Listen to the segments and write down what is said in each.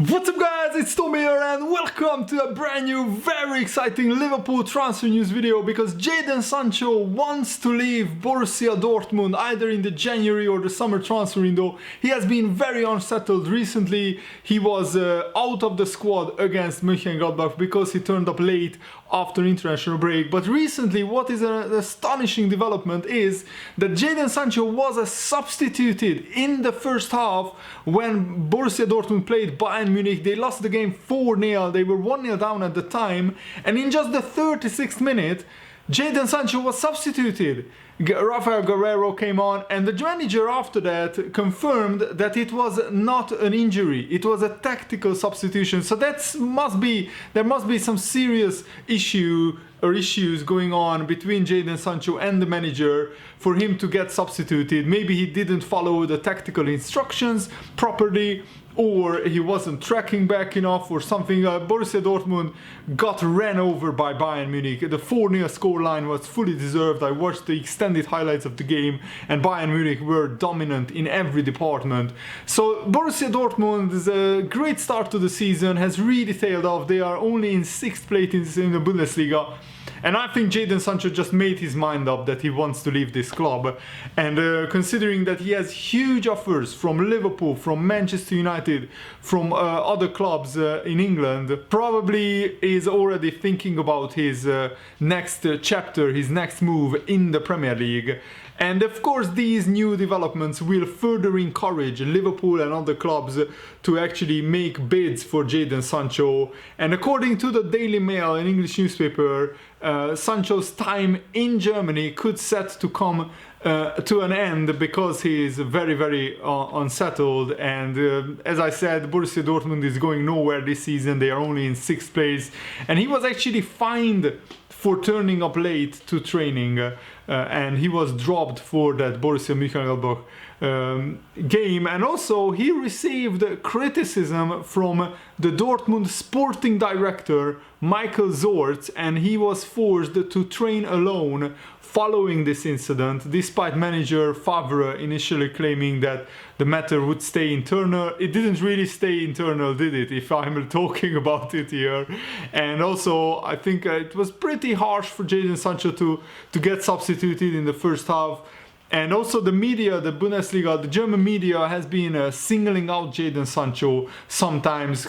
What's up guys, it's Tommy here and welcome to a brand new, very exciting Liverpool transfer news video because Jadon Sancho wants to leave Borussia Dortmund either in the January or the summer transfer window. He has been very unsettled recently. He was out of the squad against Mönchengladbach because he turned up late after international break. But recently, what is an astonishing development is that Jadon Sancho was substituted in the first half when Borussia Dortmund played Bayern Munich. They lost the game 4-0. They were 1-0 down at the time. And in just the 36th minute, Jadon Sancho was substituted. Rafael Guerreiro came on, and the manager after that confirmed that it was not an injury. It was a tactical substitution. So there must be some serious issues going on between Jadon Sancho and the manager for him to get substituted. Maybe he didn't follow the tactical instructions properly, or he wasn't tracking back enough or something. Borussia Dortmund got ran over by Bayern Munich. The 4-0 scoreline was fully deserved. I watched the extended highlights of the game and Bayern Munich were dominant in every department. So Borussia Dortmund is a great start to the season, has really tailed off. They are only in 6th place in the Bundesliga. And I think Jadon Sancho just made his mind up that he wants to leave this club. And considering that he has huge offers from Liverpool, from Manchester United, from other clubs in England, probably is already thinking about his next chapter, his next move in the Premier League. And of course these new developments will further encourage Liverpool and other clubs to actually make bids for Jadon Sancho. And according to the Daily Mail, an English newspaper, Sancho's time in Germany could set to come to an end because he is very unsettled. And as I said, Borussia Dortmund is going nowhere this season. They are only in 6th place. And he was actually fined for turning up late to training, and he was dropped for that Borussia Mönchengladbach game. And also he received criticism from the Dortmund sporting director Michael Zorc, and he was forced to train alone following this incident, despite manager Favre initially claiming that the matter would stay internal. It didn't really stay internal, did it, if I'm talking about it here. And also I think it was pretty harsh for Jadon Sancho to get substituted in the first half. And also the media, the Bundesliga, the German media has been singling out Jadon Sancho, sometimes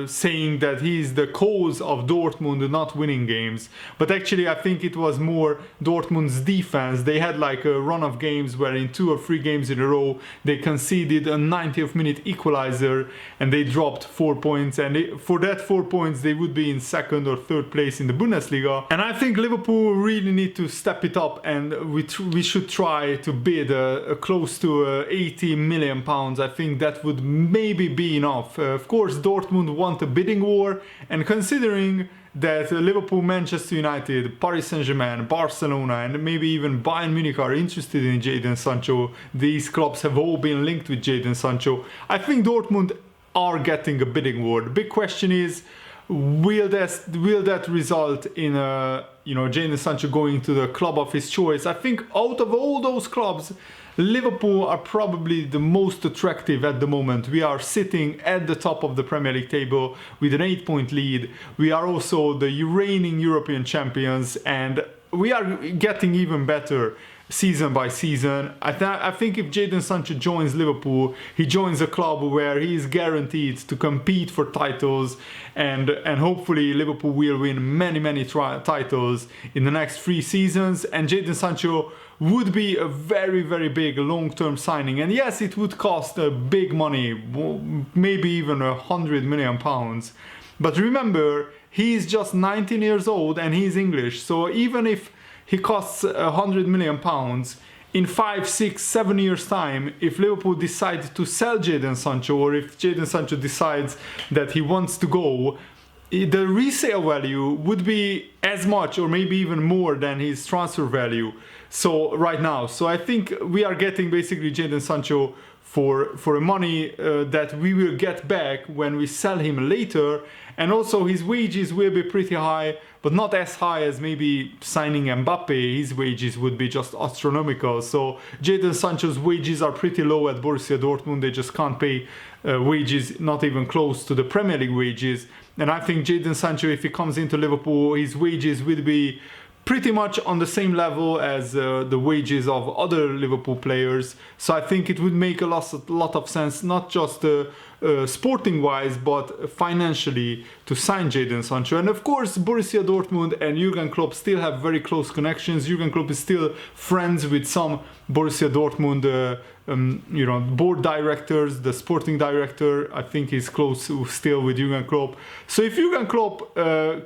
saying that he's the cause of Dortmund not winning games. But actually I think it was more Dortmund's defense. They had like a run of games where in 2 or 3 games in a row they conceded a 90th minute equalizer and they dropped 4 points. And for that 4 points they would be in 2nd or 3rd place in the Bundesliga. And I think Liverpool really need to step it up, and we should try to bid close to 80 million pounds. I think that would maybe be enough. Of course Dortmund want a bidding war, and considering that Liverpool, Manchester United, Paris Saint-Germain, Barcelona and maybe even Bayern Munich are interested in Jadon Sancho, these clubs have all been linked with Jadon Sancho, I think Dortmund are getting a bidding war. The big question is, will that result in Jadon Sancho going to the club of his choice? I think out of all those clubs, Liverpool are probably the most attractive at the moment. We are sitting at the top of the Premier League table with an 8-point lead. We are also the reigning European champions, and we are getting even better season by season. I think if Jadon Sancho joins Liverpool, he joins a club where he is guaranteed to compete for titles, and hopefully Liverpool will win many titles in the next 3 seasons. And Jadon Sancho would be a very big long-term signing. And yes, it would cost big money, maybe even 100 million pounds. But remember, he's just 19 years old and he's English, so even if he costs 100 million pounds, in 5, 6, 7 years time, if Liverpool decides to sell Jadon Sancho, or if Jadon Sancho decides that he wants to go, the resale value would be as much or maybe even more than his transfer value right now. So I think we are getting basically Jadon Sancho for money that we will get back when we sell him later. And also his wages will be pretty high, but not as high as maybe signing Mbappe. His wages would be just astronomical. So Jadon Sancho's wages are pretty low at Borussia Dortmund. They just can't pay wages not even close to the Premier League wages. And I think Jadon Sancho, if he comes into Liverpool, his wages will be pretty much on the same level as the wages of other Liverpool players. So I think it would make a lot of sense, not just sporting wise, but financially, to sign Jadon Sancho. And of course, Borussia Dortmund and Jurgen Klopp still have very close connections. Jurgen Klopp is still friends with some Borussia Dortmund board directors. The sporting director, I think, is close still with Jurgen Klopp. So if Jurgen Klopp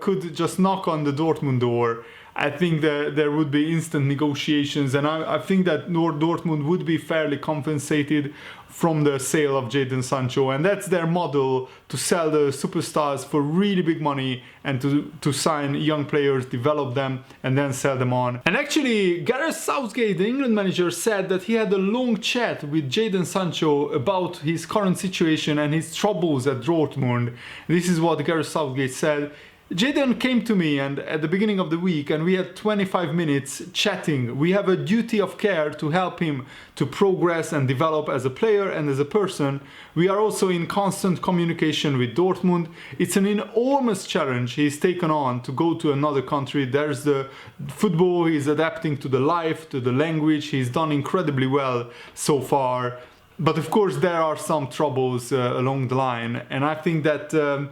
could just knock on the Dortmund door, I think that there would be instant negotiations, and I think that Dortmund would be fairly compensated from the sale of Jadon Sancho, and that's their model, to sell the superstars for really big money and to sign young players, develop them, and then sell them on. And actually, Gareth Southgate, the England manager, said that he had a long chat with Jadon Sancho about his current situation and his troubles at Dortmund. This is what Gareth Southgate said. Jadon came to me and at the beginning of the week, and we had 25 minutes chatting. We have a duty of care to help him to progress and develop as a player and as a person. We are also in constant communication with Dortmund. It's an enormous challenge he's taken on to go to another country. There's the football, he's adapting to the life, to the language. He's done incredibly well so far. But of course there are some troubles along the line, and I think that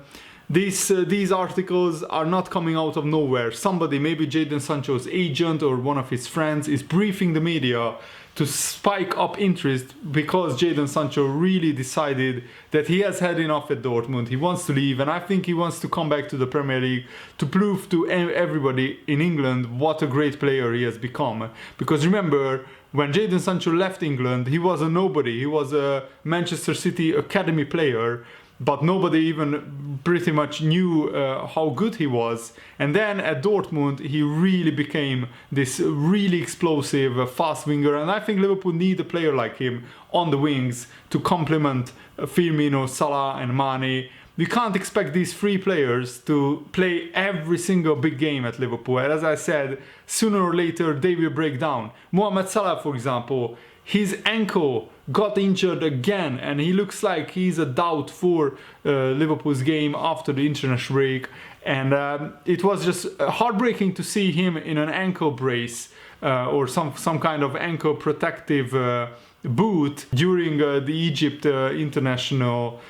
these articles are not coming out of nowhere. Somebody, maybe Jadon Sancho's agent or one of his friends, is briefing the media to spike up interest because Jadon Sancho really decided that he has had enough at Dortmund. He wants to leave, and I think he wants to come back to the Premier League to prove to everybody in England what a great player he has become. Because remember, when Jadon Sancho left England, he was a nobody. He was a Manchester City academy player, but nobody even pretty much knew how good he was. And then at Dortmund, he really became this really explosive, fast winger. And I think Liverpool need a player like him on the wings to complement Firmino, Salah and Mane. We can't expect these three players to play every single big game at Liverpool. And as I said, sooner or later they will break down. Mohamed Salah, for example, his ankle got injured again, and he looks like he's a doubt for Liverpool's game after the international break. And it was just heartbreaking to see him in an ankle brace or some kind of ankle protective boot during the Egypt international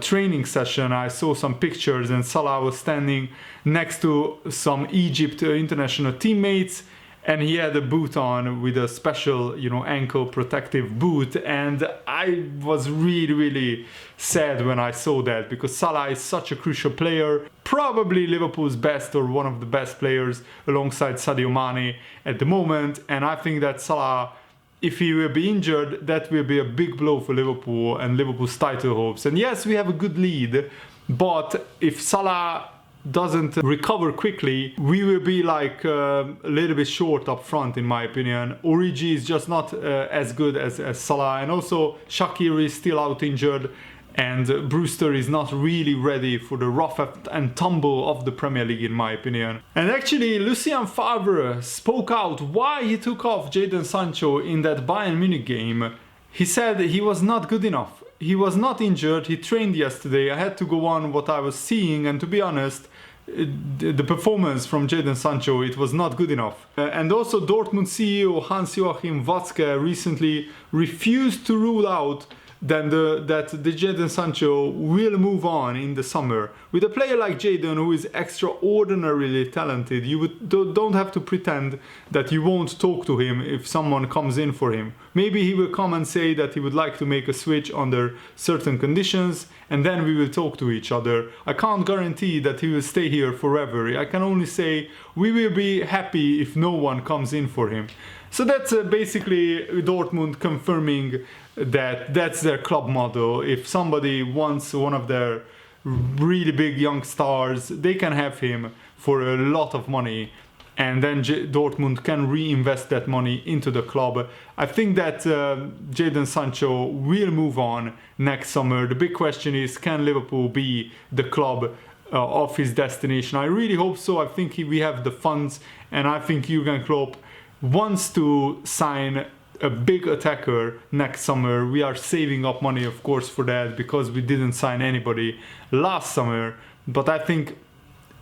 training session. I saw some pictures, and Salah was standing next to some Egypt international teammates, and he had a boot on with a special, ankle protective boot. And I was really sad when I saw that, because Salah is such a crucial player, probably Liverpool's best or one of the best players alongside Sadio Mane at the moment. And I think that Salah, if he will be injured, that will be a big blow for Liverpool and Liverpool's title hopes. And yes, we have a good lead, but if Salah doesn't recover quickly, we will be like a little bit short up front, in my opinion. Origi is just not as good as Salah, and also Shaqiri is still out injured, and Brewster is not really ready for the rough and tumble of the Premier League, in my opinion. And actually, Lucien Favre spoke out why he took off Jadon Sancho in that Bayern Munich game. He said he was not good enough. He was not injured, he trained yesterday. I had to go on what I was seeing, and to be honest, the performance from Jadon Sancho, it was not good enough. And also Dortmund CEO Hans-Joachim Watzke recently refused to rule out that the Jadon Sancho will move on in the summer. With a player like Jadon, who is extraordinarily talented, you don't have to pretend that you won't talk to him if someone comes in for him. Maybe he will come and say that he would like to make a switch under certain conditions, and then we will talk to each other. I can't guarantee that he will stay here forever. I can only say we will be happy if no one comes in for him. So that's basically Dortmund confirming that that's their club model. If somebody wants one of their really big young stars, they can have him for a lot of money, and then Dortmund can reinvest that money into the club. I think that Jadon Sancho will move on next summer. The big question is, can Liverpool be the club of his destination. I really hope so. I think we have the funds, and I think Jurgen Klopp wants to sign a big attacker next summer. We are saving up money, of course, for that, because we didn't sign anybody last summer. But I think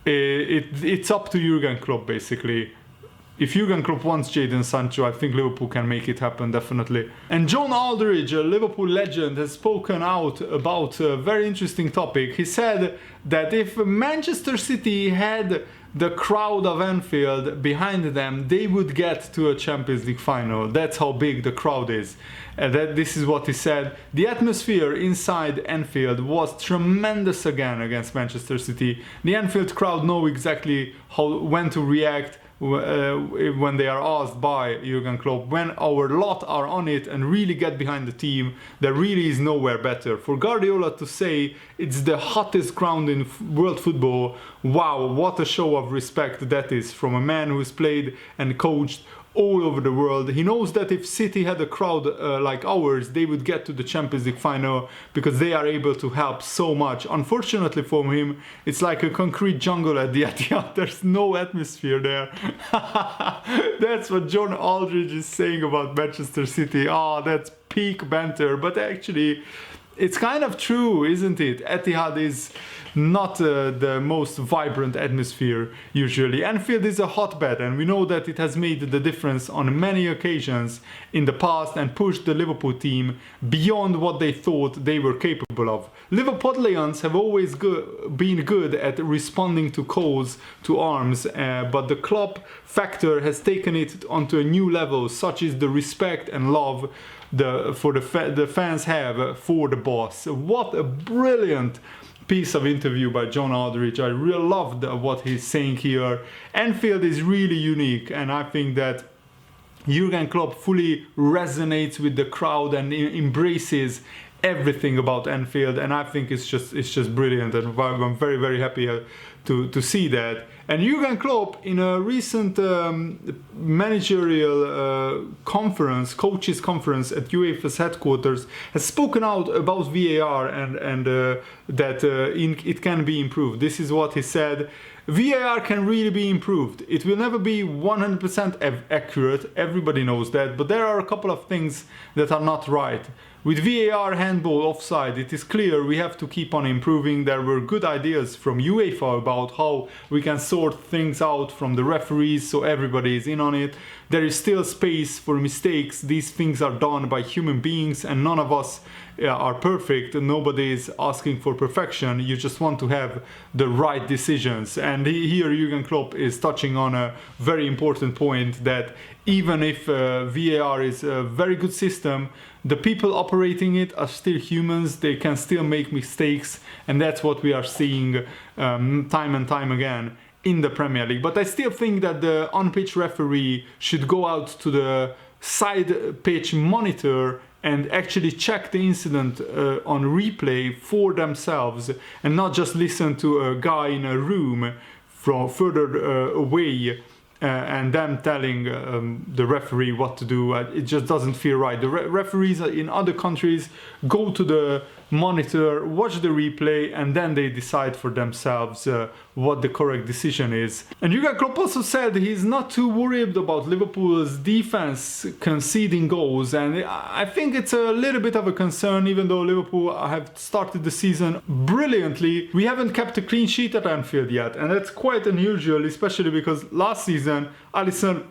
it's up to Jurgen Klopp, basically. If Jurgen Klopp wants Jadon Sancho, I think Liverpool can make it happen, definitely. And John Aldridge, a Liverpool legend, has spoken out about a very interesting topic. He said that if Manchester City had the crowd of Anfield behind them, they would get to a Champions League final. That's how big the crowd is. This is what he said. The atmosphere inside Anfield was tremendous again against Manchester City. The Anfield crowd know exactly when to react when they are asked by Jurgen Klopp. When our lot are on it and really get behind the team, there really is nowhere better. For Guardiola to say it's the hottest ground in world football, wow, what a show of respect that is from a man who's played and coached all over the world. He knows that if City had a crowd like ours, they would get to the Champions League final because they are able to help so much. Unfortunately for him, it's like a concrete jungle at the Etihad. There's no atmosphere there. That's what John Aldridge is saying about Manchester City. Oh, that's peak banter. But actually, it's kind of true, isn't it? Etihad is not the most vibrant atmosphere usually. Anfield is a hotbed, and we know that it has made the difference on many occasions in the past and pushed the Liverpool team beyond what they thought they were capable of. Liverpudlians have always been good at responding to calls to arms, but the Klopp factor has taken it onto a new level, such is the respect and love the fans have for the boss. What a brilliant piece of interview by John Aldridge. I really loved what he's saying here. Anfield is really unique, and I think that Jurgen Klopp fully resonates with the crowd and embraces everything about Anfield, and I think it's just brilliant, and I'm very, very happy to see that. And Jurgen Klopp, in a recent managerial conference, coaches conference at UEFA's headquarters, has spoken out about VAR and that it can be improved. This is what he said. VAR can really be improved. It will never be 100% accurate, everybody knows that, but there are a couple of things that are not right. With VAR handball offside, it is clear we have to keep on improving. There were good ideas from UEFA about how we can sort things out from the referees so everybody is in on it. There is still space for mistakes. These things are done by human beings, and none of us are perfect. Nobody is asking for perfection. You just want to have the right decisions. And here Jurgen Klopp is touching on a very important point, that even if VAR is a very good system, the people operating it are still humans. They can still make mistakes, and that's what we are seeing time and time again in the Premier League. But I still think that the on-pitch referee should go out to the side pitch monitor and actually check the incident on replay for themselves, and not just listen to a guy in a room from further away and them telling the referee what to do. It just doesn't feel right. The referees in other countries go to the monitor, watch the replay, and then they decide for themselves what the correct decision is. And Jurgen Klopp also said he's not too worried about Liverpool's defense conceding goals, and I think it's a little bit of a concern. Even though Liverpool have started the season brilliantly, we haven't kept a clean sheet at Anfield yet, and that's quite unusual, especially because last season Alisson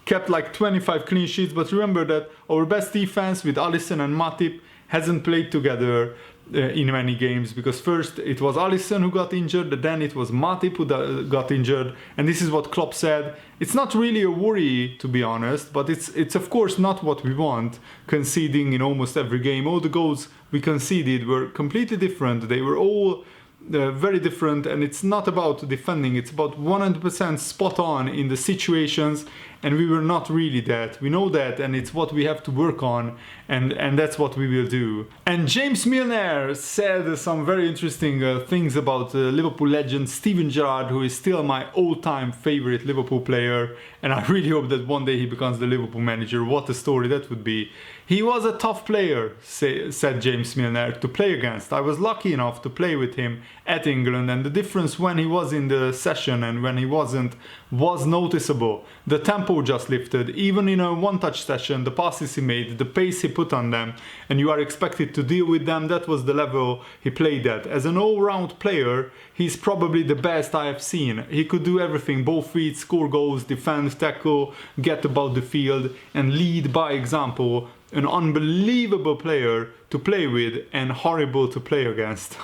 kept like 25 clean sheets. But remember that our best defense with Alisson and Matip hasn't played together in many games, because first it was Alisson who got injured, then it was Matip who got injured, and this is what Klopp said. It's not really a worry, to be honest, but it's of course not what we want, conceding in almost every game. All the goals we conceded were completely different. They were all very different, and it's not about defending, it's about 100% spot on in the situations and we were not really that. We know that, and it's what we have to work on, and that's what we will do. And James Milner said some very interesting things about Liverpool legend Steven Gerrard, who is still my all-time favorite Liverpool player, and I really hope that one day he becomes the Liverpool manager. What a story that would be. He was a tough player, said James Milner, to play against. I was lucky enough to play with him at England, and the difference when he was in the session and when he wasn't was noticeable. The tempo just lifted. Even in a one-touch session, the passes he made, the pace he put on them, and you are expected to deal with them, that was the level he played at. As an all-round player, he's probably the best I have seen. He could do everything, both feet, score goals, defend, tackle, get about the field, and lead by example. An unbelievable player to play with and horrible to play against.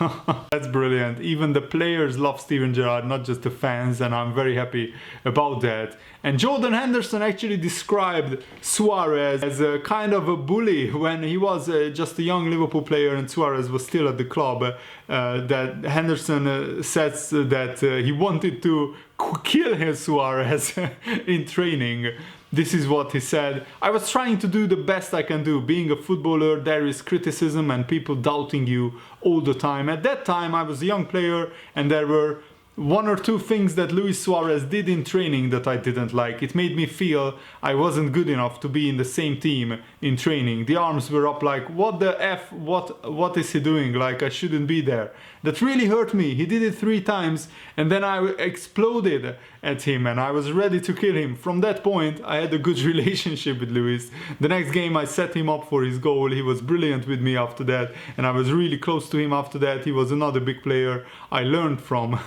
That's brilliant. Even the players love Steven Gerrard, not just the fans, and I'm very happy about that. And Jordan Henderson actually described Suarez as a kind of a bully when he was just a young Liverpool player and Suarez was still at the club. That Henderson says that he wanted to kill his Suarez in training. This is what he said. I was trying to do the best I can do. Being a footballer, there is criticism and people doubting you all the time. At that time, I was a young player and there were one or two things that Luis Suarez did in training that I didn't like. It made me feel I wasn't good enough to be in the same team in training. The arms were up like, what the F, what is he doing? Like, I shouldn't be there. That really hurt me. He did it 3 times and then I exploded at him and I was ready to kill him. From that point, I had a good relationship with Luis. The next game I set him up for his goal. He was brilliant with me after that and I was really close to him after that. He was another big player I learned from.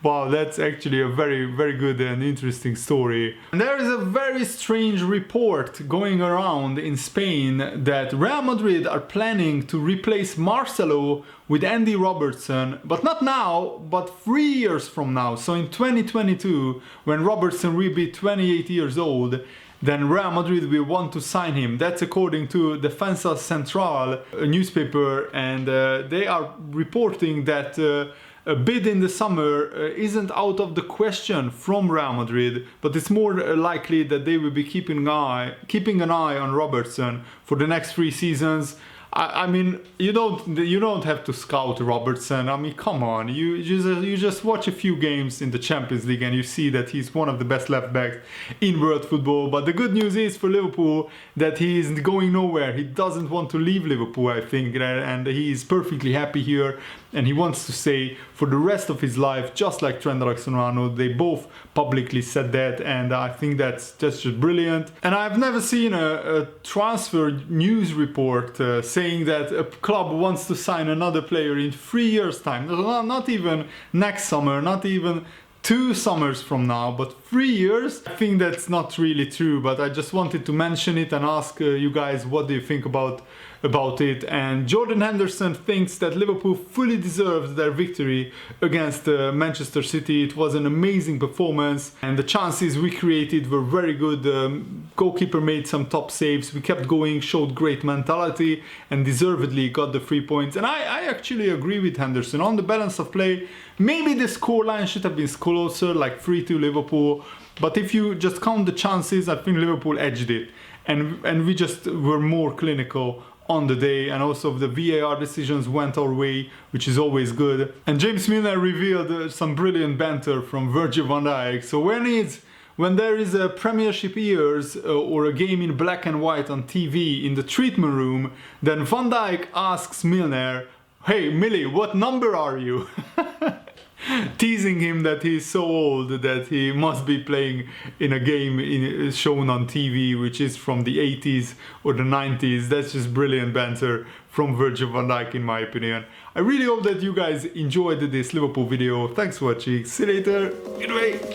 Wow, that's actually a very, very good and interesting story. And there is a very strange report going around in Spain that Real Madrid are planning to replace Marcelo with Andy Robertson, but not now, but 3 years from now. So in 2022, when Robertson will be 28 years old, then Real Madrid will want to sign him. That's according to Defensa Central, a newspaper, and they are reporting that a bid in the summer isn't out of the question from Real Madrid, but it's more likely that they will be keeping an eye on Robertson for the next 3 seasons. I mean, you don't have to scout Robertson. I mean, come on, you just watch a few games in the Champions League and you see that he's one of the best left backs in world football. But the good news is for Liverpool that he isn't going nowhere. He doesn't want to leave Liverpool, I think, and he is perfectly happy here. And he wants to stay for the rest of his life, just like Trent Alexander-Arnold. They both publicly said that, and I think that's just brilliant. And I've never seen a transfer news report saying that a club wants to sign another player in 3 years' time. Not even next summer, not even 2 summers from now, but 3 years. I think that's not really true, but I just wanted to mention it and ask you guys, what do you think about it? And Jordan Henderson thinks that Liverpool fully deserved their victory against Manchester City. It was an amazing performance and the chances we created were very good. Goalkeeper made some top saves. We kept going, showed great mentality and deservedly got the 3 points. And I actually agree with Henderson on the balance of play. Maybe the scoreline should have been closer, like 3-2 Liverpool. But if you just count the chances, I think Liverpool edged it. And we just were more clinical on the day, and also the VAR decisions went our way, which is always good. And James Milner revealed some brilliant banter from Virgil van Dijk. So when there is a Premiership years or a game in black and white on TV in the treatment room, then Van Dijk asks Milner, "Hey Millie, what number are you?" Teasing him that he's so old that he must be playing in a game shown on TV, which is from the 80s or the 90s. That's just brilliant banter from Virgil van Dijk, in my opinion. I really hope that you guys enjoyed this Liverpool video. Thanks for watching. See you later. Goodbye.